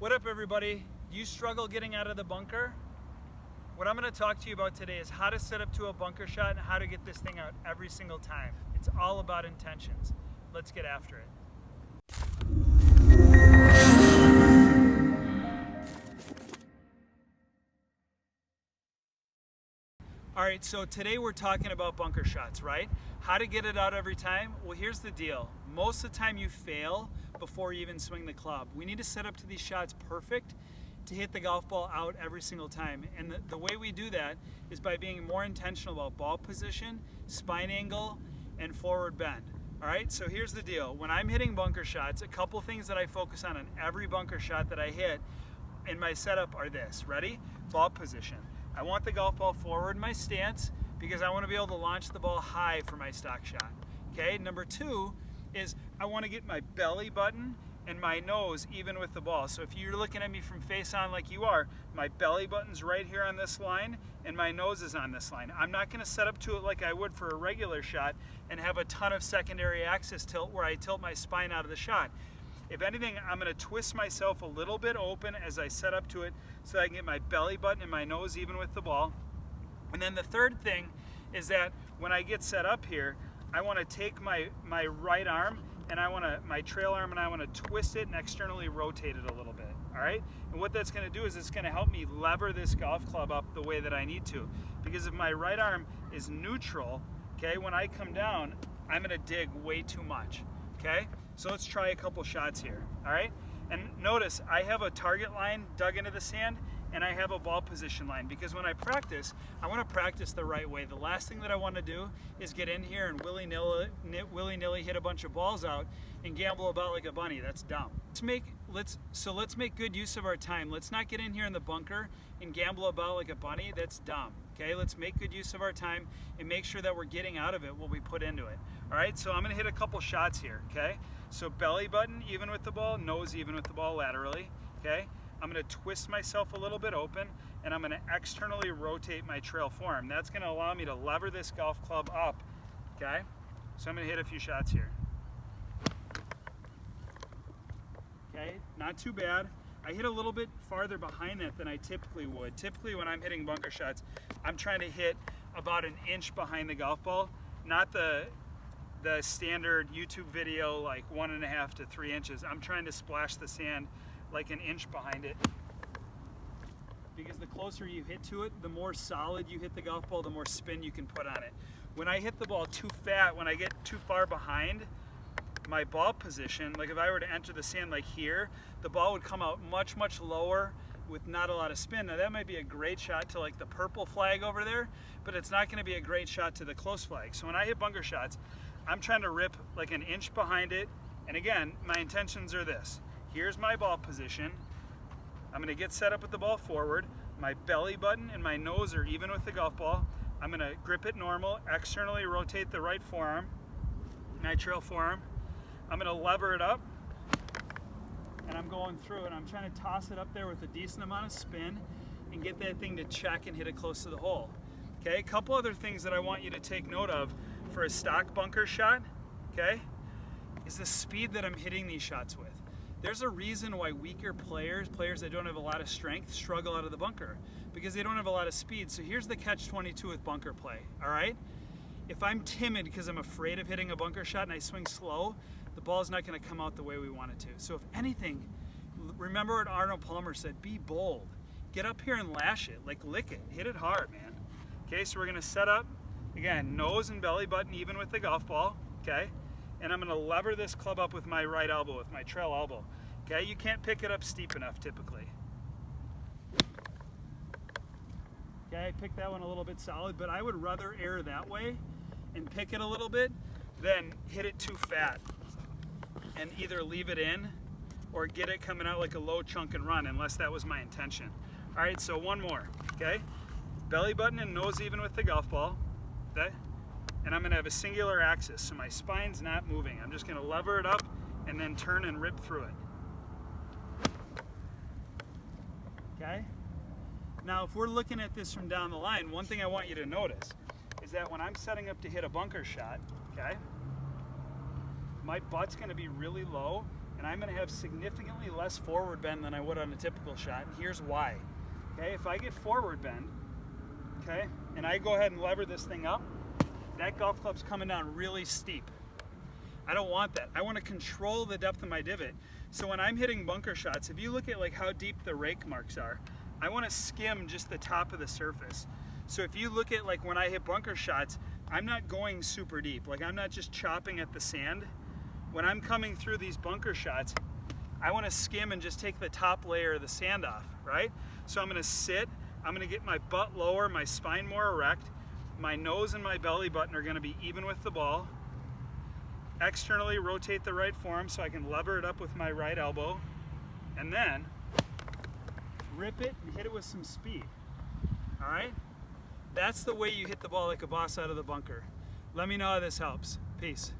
What up, everybody? Do you struggle getting out of the bunker? What I'm going to talk to you about today is how to set up to a bunker shot and how to get this thing out every single time. It's all about intentions. Let's get after it. All right, so today we're talking about bunker shots, right? How to get it out every time? Well, here's the deal. Most of the time you fail before you even swing the club. We need to set up to these shots perfect to hit the golf ball out every single time. And the way we do that is by being more intentional about ball position, spine angle, and forward bend. All right, so here's the deal. When I'm hitting bunker shots, a couple things that I focus on every bunker shot that I hit in my setup are this. Ready? Ball position. I want the golf ball forward in my stance because I want to be able to launch the ball high for my stock shot. Okay, number two is I want to get my belly button and my nose even with the ball. So if you're looking at me from face on like you are, my belly button's right here on this line and my nose is on this line. I'm not going to set up to it like I would for a regular shot and have a ton of secondary axis tilt where I tilt my spine out of the shot. If anything, I'm going to twist myself a little bit open as I set up to it so I can get my belly button and my nose even with the ball. And then the third thing is that when I get set up here, I want to take my right arm and my trail arm, and I want to twist it and externally rotate it a little bit, all right? And what that's going to do is it's going to help me lever this golf club up the way that I need to. Because if my right arm is neutral, okay, when I come down, I'm going to dig way too much, okay? So let's try a couple shots here, all right? And notice I have a target line dug into the sand and I have a ball position line because when I practice, I want to practice the right way. The last thing that I want to do is get in here and willy-nilly hit a bunch of balls out and gamble about like a bunny. That's dumb. Let's make good use of our time. Let's not get in here in the bunker and gamble about like a bunny. That's dumb. Okay, let's make good use of our time and make sure that we're getting out of it what we put into it. All right, so I'm going to hit a couple shots here, okay? So belly button even with the ball, nose even with the ball laterally, okay? I'm going to twist myself a little bit open and I'm going to externally rotate my trail form. That's going to allow me to lever this golf club up, okay? So I'm going to hit a few shots here. Okay, not too bad. I hit a little bit farther behind that than I typically would. Typically when I'm hitting bunker shots, I'm trying to hit about an inch behind the golf ball, not the standard YouTube video like 1.5 to 3 inches. I'm trying to splash the sand like an inch behind it. Because the closer you hit to it, the more solid you hit the golf ball, the more spin you can put on it. When I hit the ball too fat, when I get too far behind my ball position, like if I were to enter the sand like here, the ball would come out much, much lower with not a lot of spin. Now that might be a great shot to like the purple flag over there, but it's not gonna be a great shot to the close flag. So when I hit bunker shots, I'm trying to rip like an inch behind it. And again, my intentions are this. Here's my ball position. I'm gonna get set up with the ball forward. My belly button and my nose are even with the golf ball. I'm gonna grip it normal, externally rotate the right forearm, my trail forearm. I'm gonna lever it up and I'm going through it. I'm trying to toss it up there with a decent amount of spin and get that thing to check and hit it close to the hole. Okay, a couple other things that I want you to take note of for a stock bunker shot, okay, is the speed that I'm hitting these shots with. There's a reason why weaker players that don't have a lot of strength, struggle out of the bunker because they don't have a lot of speed. So here's the catch-22 with bunker play, all right? If I'm timid because I'm afraid of hitting a bunker shot and I swing slow, the ball's not going to come out the way we want it to. So if anything, remember what Arnold Palmer said, be bold. Get up here and lash it, like lick it, hit it hard, man. Okay, so we're going to set up, again, nose and belly button even with the golf ball, okay? And I'm going to lever this club up with my right elbow, with my trail elbow. Okay, you can't pick it up steep enough typically. Okay, I picked that one a little bit solid, but I would rather err that way and pick it a little bit than hit it too fat and either leave it in or get it coming out like a low chunk and run, unless that was my intention. All right, so one more, okay? Belly button and nose even with the golf ball, okay? And I'm gonna have a singular axis, so my spine's not moving. I'm just gonna lever it up and then turn and rip through it. Okay? Now, if we're looking at this from down the line, one thing I want you to notice is that when I'm setting up to hit a bunker shot, okay, my butt's gonna be really low and and I'm going to have significantly less forward bend than I would on a typical shot, and here's why. Okay, if I get forward bend, okay, and I go ahead and lever this thing up, that golf club's coming down really steep. I don't want that. I want to control the depth of my divot. So when I'm hitting bunker shots, if you look at like how deep the rake marks are, I want to skim just the top of the surface. So if you look at like when I hit bunker shots, I'm not going super deep. Like I'm not just chopping at the sand. When I'm coming through these bunker shots, I want to skim and just take the top layer of the sand off, right? So I'm going to sit, I'm going to get my butt lower, my spine more erect, my nose and my belly button are going to be even with the ball. Externally rotate the right forearm so I can lever it up with my right elbow, and then rip it and hit it with some speed. All right? That's the way you hit the ball like a boss out of the bunker. Let me know how this helps. Peace.